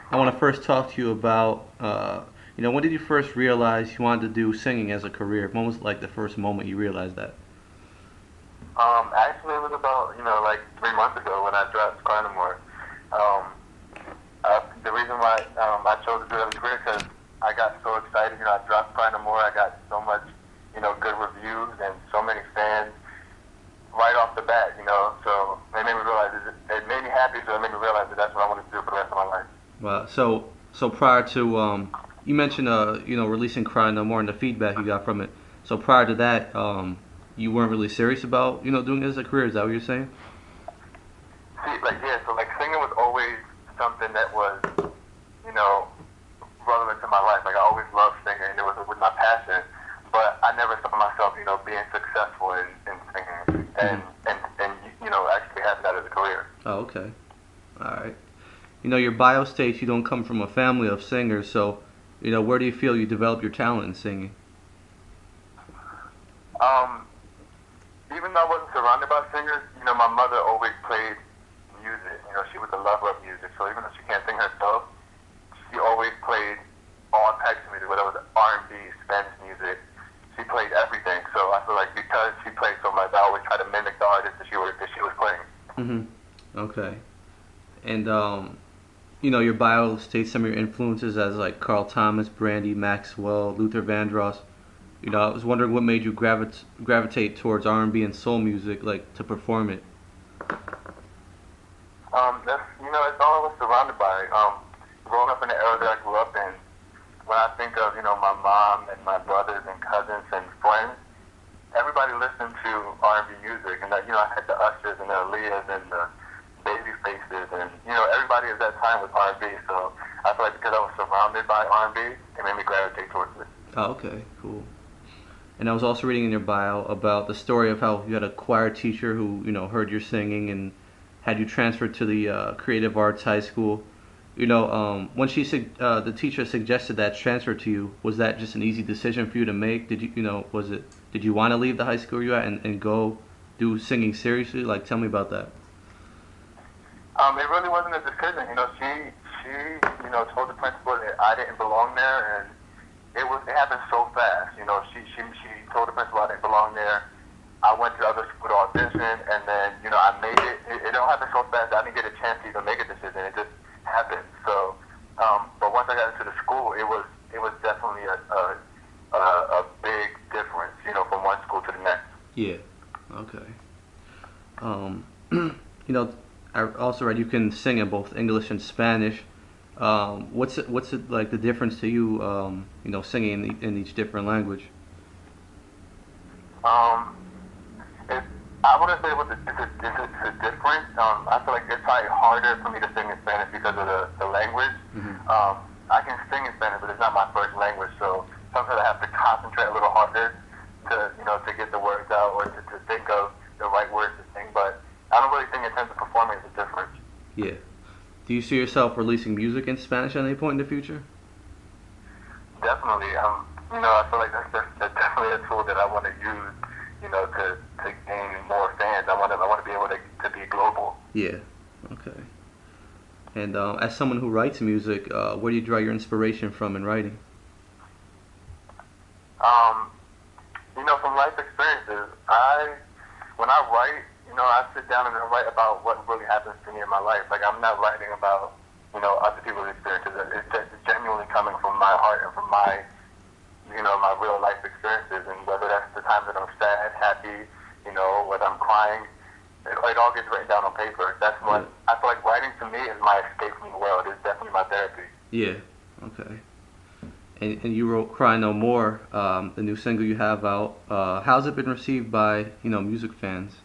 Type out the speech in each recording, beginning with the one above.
I want to first talk to you about, when did you first realize you wanted to do singing as a career? When was like the first moment you realized that? Actually, it was about, like 3 months ago when I dropped Carnivore. Um, the reason why I chose to do it as a career because I got so excited. I dropped Carnivore. I got so much, good reviews and so many fans right off the bat. So it made me realize it made me happy. So it made me realize that that's what I wanted to do for the rest of my life. So prior to you mentioned releasing Cry No More and the feedback you got from it. So prior to that, you weren't really serious about doing it as a career. Is that what you're saying? See, like yeah, so like singing was always something that was, you know, relevant to my life. Like I always loved singing. It was my passion. But I never saw myself, being successful in singing Hmm. and actually having that as a career. Oh, okay. All right. Your bio states you don't come from a family of singers. So, where do you feel you develop your talent in singing? Um, Even though I wasn't surrounded by singers, my mother always played music. She was a lover of music. So even though she can't sing herself, she always played all types of music, whether it was R&B, Spanish music. She played everything. So I feel like because she played so much, I always try to mimic the artist that she was playing. Hmm. Okay. And your bio states some of your influences as like Carl Thomas, Brandy, Maxwell, Luther Vandross. I was wondering what made you gravitate towards R&B and soul music, like to perform it. That's it's all I was surrounded by. Growing up in the era that I grew up in, when I think of my mom and my brothers and cousins and friends, everybody listened to R&B music, and I had the Ushers and the Aaliyahs and the Baby Faces, and everybody at that time was R&B. So I feel like because I was surrounded by R&B, it made me gravitate towards it. Oh, okay, cool. And I was also reading in your bio about the story of how you had a choir teacher who heard your singing and had you transferred to the creative arts high school. When the teacher suggested that transfer to you, was that just an easy decision for you to make? Did did you want to leave the high school you're at and go do singing seriously? Like, tell me about that. It really wasn't a decision. She told the principal that I didn't belong there, and it happened so fast. She told the principal I didn't belong there. I went to the other school to audition, and then I made it. It all happened so fast. I didn't get a chance to even make a decision. It just happened. So, but once I got into the school, it was definitely a big difference. From one school to the next. Yeah. Okay. Um, you know, I also read you can sing in both English and Spanish. What's it like the difference to you? Singing in each different language. Um, it, I wouldn't say it's a difference. I feel like it's probably harder for me to sing in Spanish because of the language. Hmm. I can sing in Spanish, but it's not my first language, so sometimes I have to concentrate a little harder to get the words out or to think of the right words to sing. But I don't really think in terms of performing it's a difference. Yeah. Do you see yourself releasing music in Spanish at any point in the future? Definitely. I feel like that's definitely a tool that I want to use, to gain more fans. I want to be able to be global. Yeah. Okay. And as someone who writes music, where do you draw your inspiration from in writing? Um, from life experiences, when I write, I sit down and I write about what really happens to me in my life. Like I'm not writing about, other people's experiences. It's just genuinely coming from my heart and from my real life experiences. And whether that's the times that I'm sad, happy, whether I'm crying, it all gets written down on paper. That's Yeah. what I feel like writing to me is my escape from the world. It's definitely my therapy. Yeah. Okay. And you wrote "Cry No More," the new single you have out. How's it been received by music fans?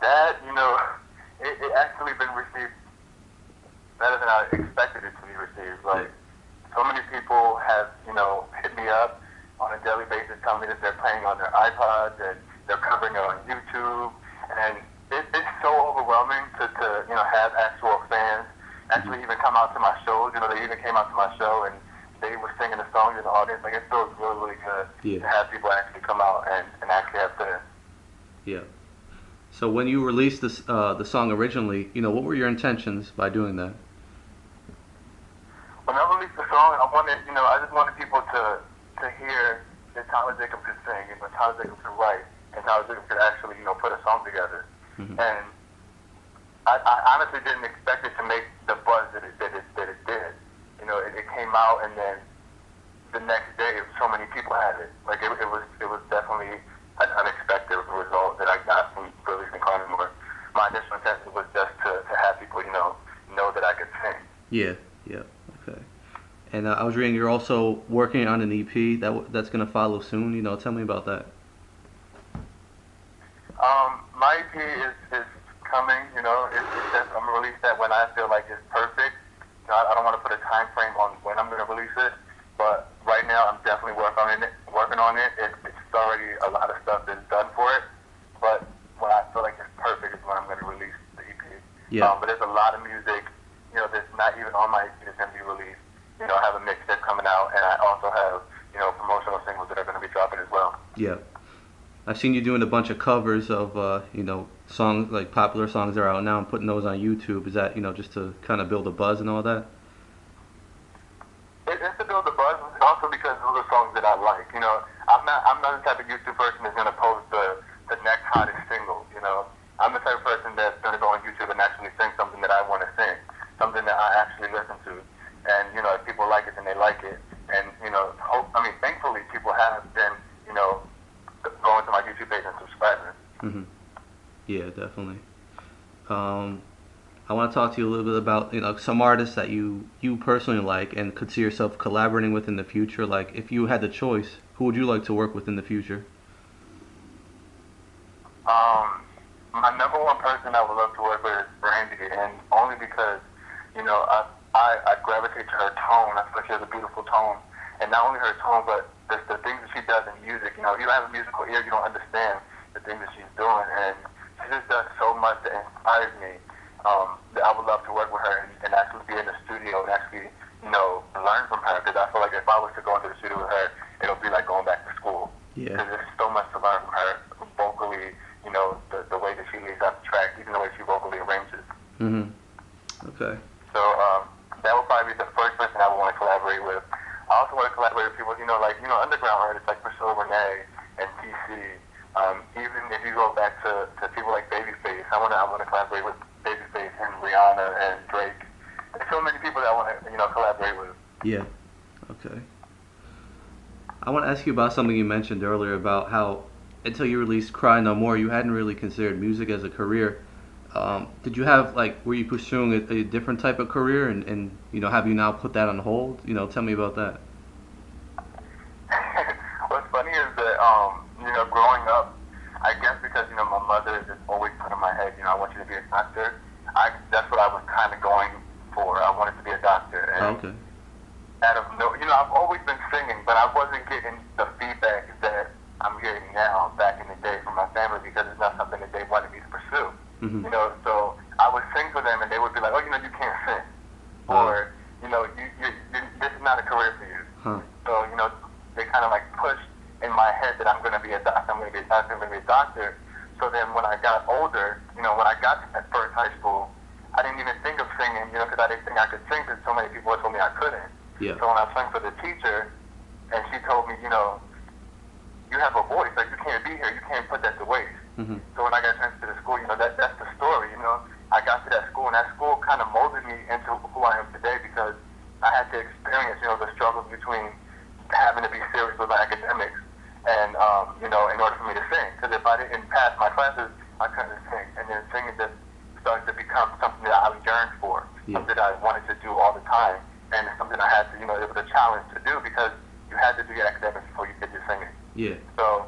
That, it actually been received better than I expected it to be received. Yeah. Like, so many people have, hit me up on a daily basis telling me that they're playing on their iPods and they're covering it on YouTube. And it's so overwhelming to have actual fans Hmm. actually even come out to my shows. They even came out to my show and they were singing the songs in the audience. Like, it feels really, really good Yeah. to have people actually come out and actually have fans. Yeah. So when you released the song originally, what were your intentions by doing that? When I released the song, I just wanted people to hear that Tyler Jacobs could sing, Tyler Jacobs could write, and Tyler Jacobs could actually, put a song together. Hmm. And I honestly didn't expect it to make the buzz that it did. It came out, and then the next day, so many people had it. Like it was definitely an unexpected result that I got from releasing Carnivore. My initial intention was just to have people, know that I could sing. Yeah, yeah, okay. And I was reading you're also working on an EP that's gonna follow soon. Tell me about that. My EP is coming. It's just I'm gonna release that when I feel like it's perfect. I don't want to put a time frame on when I'm gonna release it, but right now I'm definitely working on it. It's already a lot of stuff that's done for it, but when I feel like it's perfect is when I'm gonna release the EP. Yeah, But there's a lot of music, that's not even on my EP that's gonna be released. I have a mixtape coming out, and I also have, promotional singles that are gonna be dropping as well. yeah. I've seen you doing a bunch of covers of songs like popular songs that are out now and putting those on YouTube. Is that just to kind of build a buzz and all that? It's to build the buzz, also because those are songs that I like. I'm not the type of YouTube person that's gonna post the next hottest single. I'm the type of person that's gonna go on YouTube and actually sing something that I want to sing, something that I actually listen to, and if people like it, then they like it, and thankfully people have been going to my YouTube page and subscribing. Hmm. Yeah, definitely. I want to talk to you a little bit about some artists that you personally like and could see yourself collaborating with in the future. Like if you had the choice, who would you like to work with in the future? My number one person I would love to work with is Brandy, and only because I gravitate to her tone. I feel like she has a beautiful tone, and not only her tone, but the things that she does in music. If you don't have a musical ear, you don't understand the things that she's doing, and she just does so much that inspires me. That I would love to work with her and actually be in the studio and actually, learn from her. Because I feel like if I was to go into the studio with her, it'll be like going back to school. Yeah. Because there's so much to learn from her vocally, the way that she leads out the track, even the way she vocally arranges. Hmm. Okay. So that would probably be the first person I would want to collaborate with. I also want to collaborate with people, underground artists like Priscilla Renee and TC. Even if you go back to people like Babyface, I want to collaborate with Babyface and Rihanna and Drake. There's so many people that I want to, collaborate with. Yeah. Okay. I want to ask you about something you mentioned earlier about how until you released Cry No More, you hadn't really considered music as a career. Did you have were you pursuing a different type of career and have you now put that on hold? Tell me about that. What's funny is that, growing up, I guess because, my mother just always put in my head, I want you to be a doctor. That's what I was kind of going for. I wanted to be a doctor. And Oh, okay. out of I've always been singing, but I wasn't getting the feedback that I'm getting now back in the day from my family because it's not something that they wanted me to pursue. Hmm. So I would sing for them and they would be like, oh, you can't sing. Or, this is not a career for you. Huh. So, they kind of pushed in my head that I'm going to be a doctor, I'm going to be a doctor, I'm going to be a doctor. So then when I got older, when I got to that first high school, I didn't even think of singing, because I didn't think I could sing because so many people told me I couldn't. Yeah. So when I sang for the teacher, and she told me, you have a voice, like you can't be here, you can't put that to waste. Hmm. So when I got transferred to the school, that's the story, I got to that school, and that school kind of molded me into who I am today because I had to experience, the struggles between having to be serious with my academics and, in order for me to sing. Because if I didn't pass my classes, I couldn't sing. And then singing just started to become something that I yearned for, Yeah. something that I wanted to do all the time. And it's something I had to, it was a challenge to do because you had to do your academics before you did your singing. Yeah. So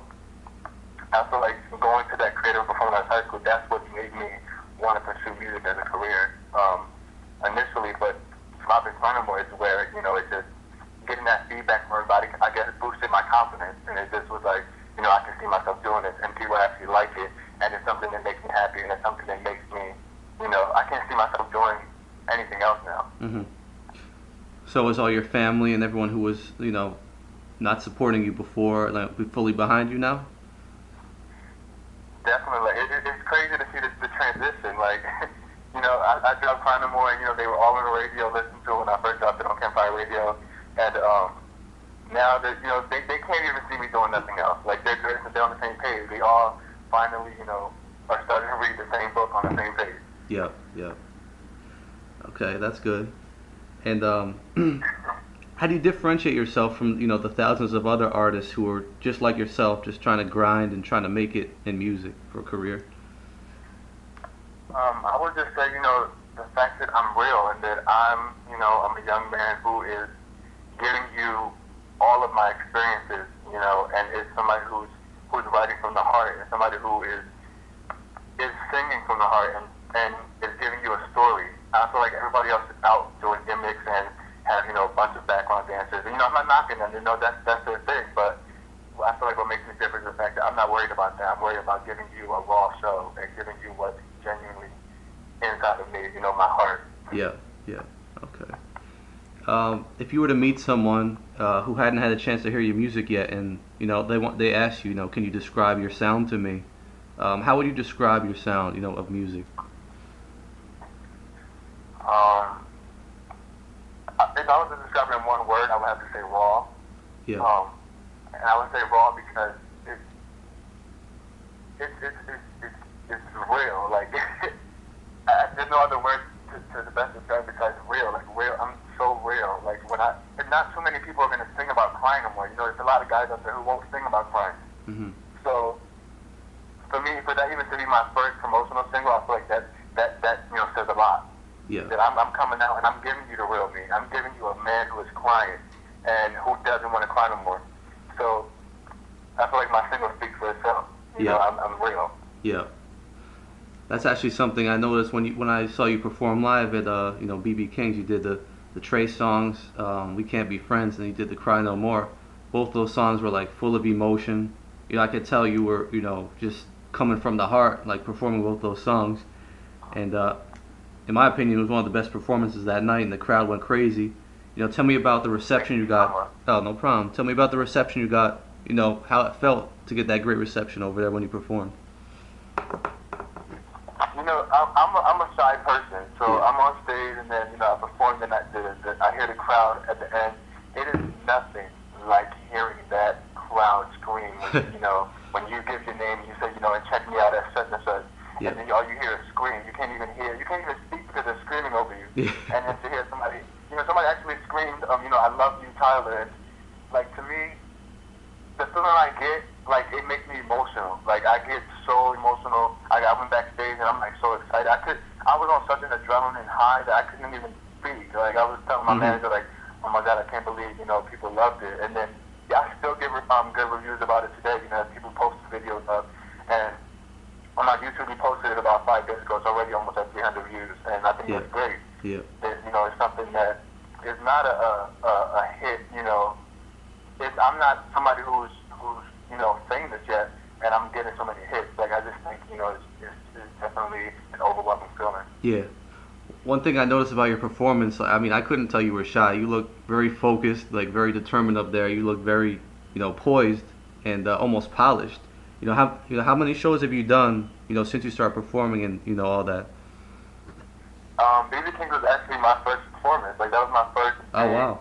I feel like going to that creative performance high school, that's what made me want to pursue music as a career initially. But dropping Carnivore is where, it's just getting that feedback from everybody, I guess it boosted my confidence. And it just was like, I can see myself doing this and people actually like it. And it's something that makes me happy and it's something that makes me, I can't see myself doing anything else now. Hmm. So was all your family and everyone who was, not supporting you before, fully behind you now? Definitely. It's crazy crazy to see the transition. Like, I dropped Climbing More, and they were all on the radio listening to it when I first dropped it on Campfire Radio, and now that they can't even see me doing nothing else. Like they're on the same page. They all finally are starting to read the same book on the same page. Yep, yep. Okay, that's good. And how do you differentiate yourself from the thousands of other artists who are just like yourself, just trying to grind and trying to make it in music for a career? I would just say the fact that I'm real and that I'm a young man who is giving you all of my experiences, and is somebody who's writing from the heart, and somebody who is singing from the heart, and is giving you a story. I feel like everybody else is out doing gimmicks and have a bunch of background dancers. And, I'm not knocking them. That's their thing. But I feel like what makes me different is the fact that I'm not worried about that. I'm worried about giving you a raw show and giving you what's genuinely inside of me. My heart. Yeah. Yeah. Okay. If you were to meet someone who hadn't had a chance to hear your music yet, and they ask you, can you describe your sound to me? How would you describe your sound, of music? If I was to describe it in one word, I would have to say raw. Yeah. And I would say raw because it's real. Like there's no other word to the best describe besides real. Like real, I'm so real. Like and not too many people are gonna sing about crying no more. There's a lot of guys out there who won't sing about crying. Mm-hmm. So for me, for that even to be my first promotional single, I feel like that says a lot. Yeah. That I'm coming out and I'm giving you the real me. I'm giving you a man who is crying and who doesn't want to cry no more. So I feel like my single speaks for itself. I'm real. Yeah. That's actually something I noticed when I saw you perform live at BB King's. You did the Trey songs, We Can't Be Friends, and you did the Cry No More. Both those songs were like full of emotion. I could tell you were just coming from the heart, like performing both those songs. And in my opinion, it was one of the best performances that night, and the crowd went crazy. Tell me about the reception you got. Oh, no problem. Tell me about the reception you got. How it felt to get that great reception over there when you performed. I'm a shy person, so yeah. I'm on stage and then I perform and I hear the crowd at the end. It is nothing like hearing that crowd scream when you give your name and you say and check me out at such and such. Yeah. And then all you hear is scream. You can't even speak because they're screaming over you. Yeah. And then to hear somebody actually screamed, I love you, Tyler. And like to me, the feeling I get, like it makes me emotional. Like I get so emotional. I went backstage and I'm like so excited. I was on such an adrenaline high that I couldn't even speak. Like I was telling my manager, like, oh my God, I can't believe people loved it. And then I still give good reviews about it today. People post videos up and. On my YouTube, we posted it about 5 days ago. It's already almost at 300 views, and I think it's great. Yeah. It's something that is not a hit. I'm not somebody who's famous yet, and I'm getting so many hits. Like I just think it's definitely an overwhelming feeling. Yeah. One thing I noticed about your performance, I couldn't tell you were shy. You look very focused, like very determined up there. You look very, poised and almost polished. How many shows have you done, since you started performing and, all that? BB King was actually my first performance. Like, that was my first. Oh, wow.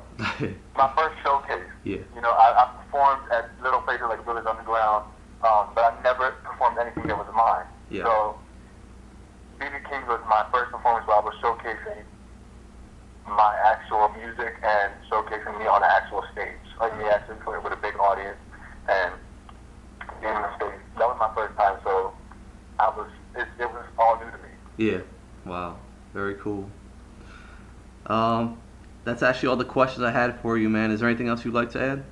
My first showcase. Yeah. I performed at little places like Village Underground, but I never performed anything that was mine. Yeah. So, BB King was my first performance where I was showcasing my actual music and showcasing me on an actual stage. Like, me actually playing with a big audience and in the stage. That was my first time, so it was all new to me. Yeah. Wow. Very cool. That's actually all the questions I had for you, man. Is there anything else you'd like to add?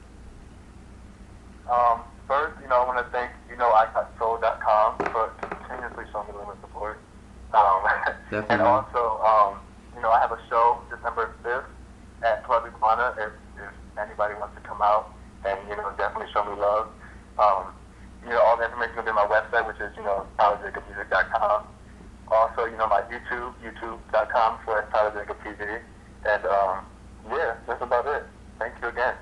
First, I want to thank, YouKnowIGotSoul.com for continuously showing me love and support. Definitely. And also, I have a show December 5th at Club Iguana if anybody wants to come out and, definitely show me love. All the information will be on my website, which is, TylerJacobMusic.com. Also, my YouTube, youtube.com/TylerJacobTV. And, that's about it. Thank you again.